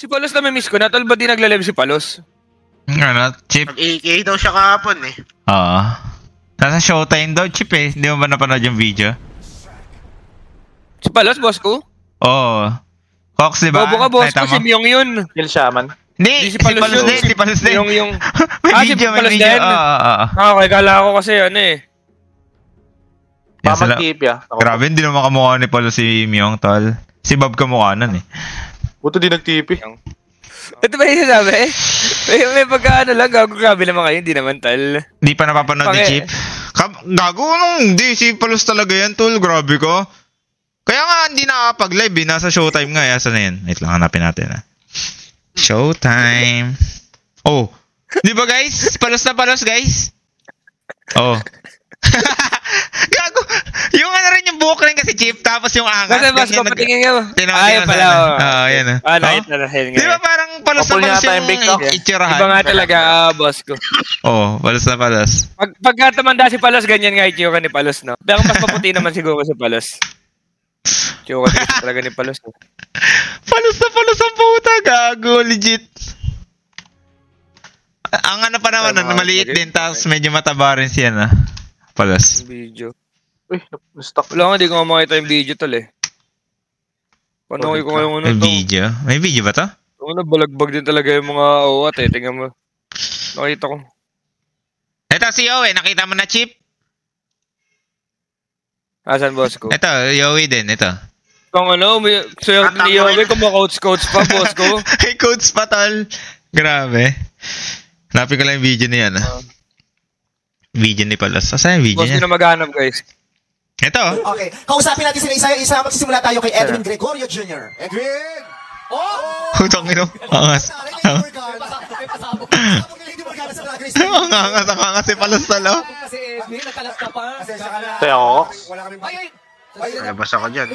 Si Palos na may miss ko na, tol ba di nagla-live si Palos? Ano, Chip? Nag-AK daw siya kahapon eh. Oo. Nasa Showtime daw, Chip eh. Hindi mo ba napanood yung video? Si Palos, boss ko? Oo. Cox, diba? Bobo ka, boss ko, si Myong yun. Kill Shaman. Hindi, si Palos din. Si Palos din. Yung... May video, may video. Okay, kala ko kasi ano eh. Mamag-tip ya. Grabe, hindi naman kamukha ni Palos si Myong, tol. Si Bob kamukha nun eh. Buto di nag-TP. Ito ba yung sabi? May pagkaano lang, gago grabe naman kayo, hindi naman tal. Hindi pa napapanood ni Chip? Gago nung, hindi. Si Palos talaga yan, tol. Grabe ko. Kaya nga, hindi nakakapag-live eh. Nasa Showtime nga. Asa na yan? Wait lang, hanapin natin ah. Showtime. Oh. Di ba guys? Palos na Palos, guys. Oh. Gago. Yung ano rin yung buhok rin kasi Chip, tapos yung angas. Kasi mas ko patingin nga. Ay, pala. Yan ah. Nakita na rin nga. Di ba parang Palos na Palos yung itsurahan? Iba nga talaga, boss ko. Oh, Palos na Palos. Pagka tumanda si Palos, ganyan nga itsura ni Palos, no? Pero mas maputi naman siguro si Palos. Itsura talaga ni Palos, no? Palos na Palos ang puta, gago, legit. Ang ano pa naman, maliit din, tapos medyo mataba rin siya na. Palos. Video. Uy, na-stuck. Wala nga, hindi ko makita yung video tal eh. Panoy ko ngayon May video? May video ba to? Ano, balagbag din talaga yung mga OWAT eh. Tingnan mo. Nakita ko. Ito si Yowie, nakita mo na Chip? Asan boss ko? Ito, Yowie din, ito. Kung ano, sayo ni Yowie, kumakoach-coach pa boss ko. Hey, coach pa tol. Grabe. Hanapin ko lang yung video niya na. Video ni Palos. Saan yung video niya? Boss ko na maghanap guys. Ito. Okay, kausapin natin sila isa-isa. Magsisimula tayo kay Edwin Gregorio Jr. Edwin! Oh! Hutang ino. Angas. Angas si Palos talo. Kasi Edwin, nakalas ka pa. Kaya ako. Nalabas ako dyan.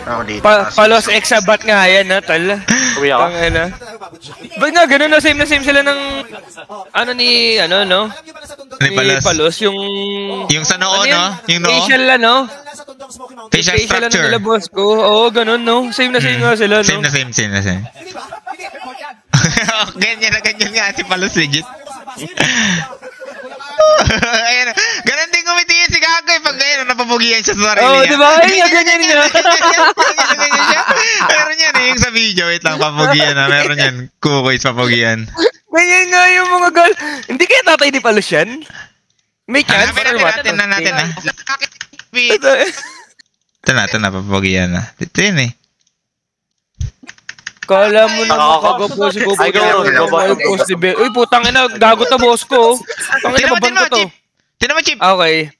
Ako dito. Palos Exabat nga yan na tal. Uwi ako. Ba't nga ganun na same sila ng ano ni ano no? Ni Palos yung sa noo no? Yung noo? Facial ano? Facial structure. Facial boss ko. Oo, ganun no. Same na same nga sila no. Same na same. Ganyan nga si Palos legit. Ayan, ganun din kumitingin si Gago pag ganyan, napapugihan siya sa sarili niya. Oo, di ba? Ay, ganyan nga. Ganyan siya. Meron yan eh, yung sa video, wait lang, papugihan na. Meron yan, kukoys papugihan. Ganyan nga yung mga girl. Hindi kaya tatay ni Palos yan? May chance or what? Natin na. Ito na, papugihan na. Ito yun eh. Kala mo na makagapo si Bobo. Uy, putang ina, gago to boss ko. Tangina, babanto to. Tinan mo, Chip. Okay.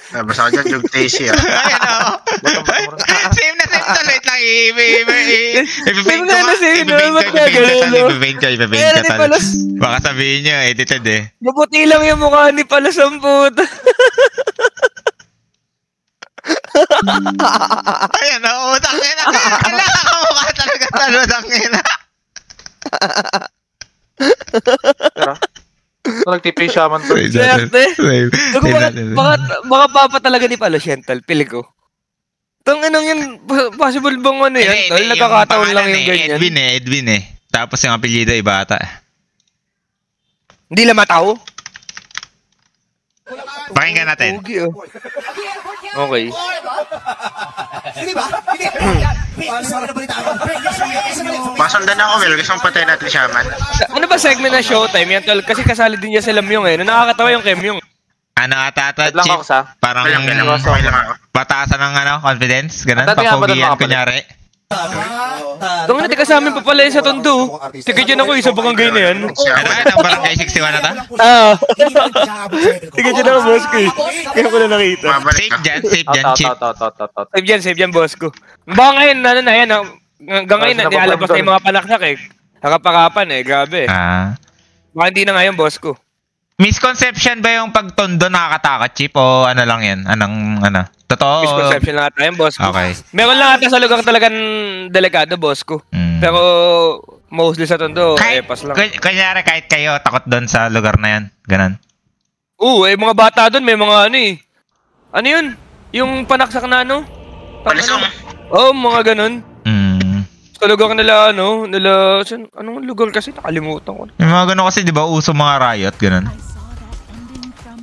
Basta ka dyan, yung tasty ah. Ayan o. Same na wait lang. Ipapaint ka. Baka sabihin nyo, edited eh. Mabuti lang yung mukha ni Palos ang puta. Ayan o, tangina. Kailangan ka mukha talaga talo, tangina. Nag-TP Shaman to. Baka papa talaga ni Palos yan, tal. Pili ko. Tanginang yan, possible bang ano yan, tal? Nagkakataon lang yung ganyan. Edwin eh. Tapos yung apelyido ay Bata. Hindi lang matao? Pakinggan natin. Okay. Masundan ako, Will. Gusto mong patay natin siya, man. Ano ba segment na Showtime yan, tol? Kasi kasali din niya sila Myong eh. Nakakatawa yung Kemyong. Ano ata, Chip? Parang pataasan ng confidence? Ganun? Papugian, kunyari? Tungin na, tika sa amin pa pala sa Tondo. Tika dyan ako, isa pa kang gay na yan. Ano ba? Ang barangay 61 na ta? Tika dyan ako, boss ko eh. Kaya ko na nakita. Safe dyan, Chip. Safe dyan, boss ko. Baka ngayon, ano na yan, hanggang ngayon, nialabas na yung mga panaknak eh. Nakapakapan eh, grabe. Baka hindi na ngayon, boss ko. Misconception ba yung pagtondo nakakatakot, Chip? O ano lang yan? Anong, ano? Totoo? Misconception lang ata yung boss ko. Okay. Meron lang ata sa lugar talagang delikado, boss ko. Pero mostly sa Tondo, pas lang. Kunyari kahit kayo, takot doon sa lugar na yan. Ganon. Mga bata doon, may mga ano eh. Ano yun? Yung panaksak na ano? Palisong. Oo, mga ganun. Sa lugar nila, anong lugar kasi? Nakalimutan ko. Yung mga ganun kasi, di ba, uso mga riot, ganun.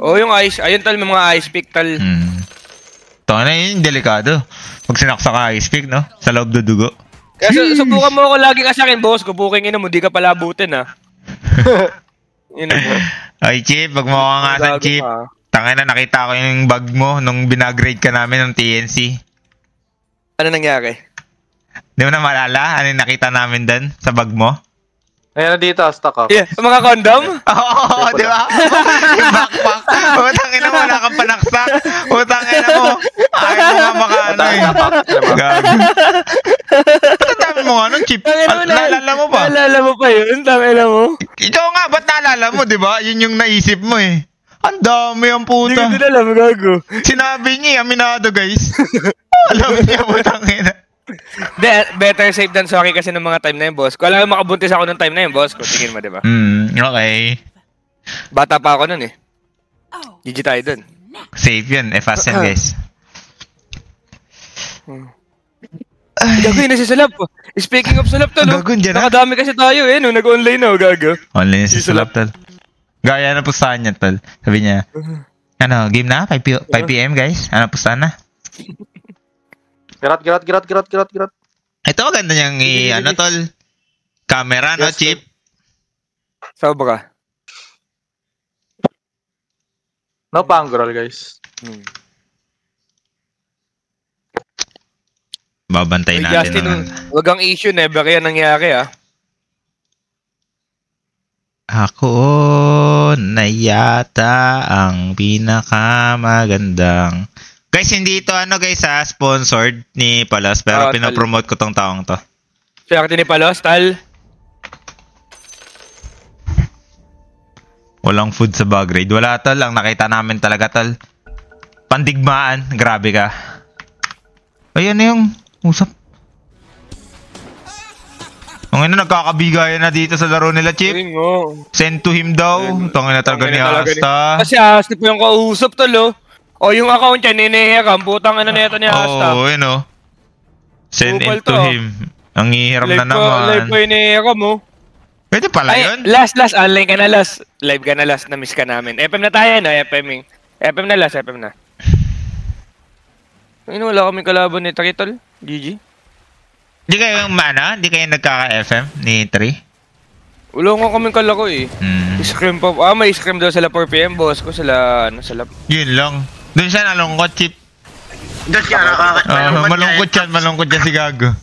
Oo, yung ice, ayun tal, may mga ice pick tal. Ito na yun, delikado. Pag sinaksa ka ice pick, no? Sa loob dudugo. Kaya subukan mo ako lagi ka sa akin, boss. Kubuking ina mo, di ka pala abutin, ha. Yun mo. Ay, Chip, wag mo ako nga sa Chip. Tangay na, nakita ko yung bag mo nung binagrade ka namin ng TNC. Ano nangyari? Di mo na maalala? Ano yung nakita namin doon sa bag mo? Ayan na dito, stock up. Yeah, mga condom? Oo, di ba? Yung backpack. Utang ina mo, wala kang panaksak. Utang ina mo. Ayaw mo nga makaano eh. Gago. Ba't dami mo nga nun, Chip? Naalala mo pa? Naalala mo pa yun? Tangina mo? Ikaw nga, ba't naalala mo, di ba? Yun yung naisip mo eh. Ang dami ang puta. Hindi ko alam, gago. Sinabi niya, aminado guys. Alam niya, putang ina. Better safe than sorry kasi ng mga time na yun, boss. Kung alam mo makabuntis ako ng time na yun, boss. Kung tingin mo, di ba? Okay. Bata pa ako nun eh. GG tayo dun. Safe yun, fast yan guys. Gago yun na si Salap. Speaking of Salap tol, Gago, dyan na. nakadami kasi tayo eh, nung nag-online na, gago. Online si Salap tal. Gaya na pustahan niya tal. Sabi niya, ano, game na? 5 PM guys? Ano, pustahan na? Girat. Ito maganda niyang ano tol. Camera, no, Yes, Chip? Sobra. No pangral, guys. Babantay Hey, natin Justin, naman. wag ang issue, never yan nangyari ah. Ako na yata ang pinakamagandang. Guys, hindi ito ano guys ha, sponsored ni Palos, pero pinopromote ko tong taong to. Swerte ni Palos, tal. Walang food sa bag raid. Wala tol, ang nakita namin talaga tol. Pandigmaan, grabe ka. Ayan na yung usap. Ang ina, nagkakabigayan na dito sa laro nila, Chip. Send to him daw. Tangin na talaga ni Asta. Kasi Asta po yung kausap tol oh. O yung account niya, ninihiram. Putang ina neto ni Asta. Oo, yun o. Send in to him. Ang hihiram na naman. Live po yung ninihiram mo. Pwede pala yun? Last. Online ka na last. Live ka na last. Na-miss ka namin. FM na tayo, no? FM na last. FM na. Ayun, wala kaming kalaban ni Tritol. GG. Di kayo yung mana? Di kayo nagkaka-FM ni 3? Wala nga kaming kalako eh. Scream pa. May scream daw sila 4 PM, boss ko. Sila, Yun lang. Doon siya nalungkot, Chip. Doon siya nakaka... Malungkot yan si Gago.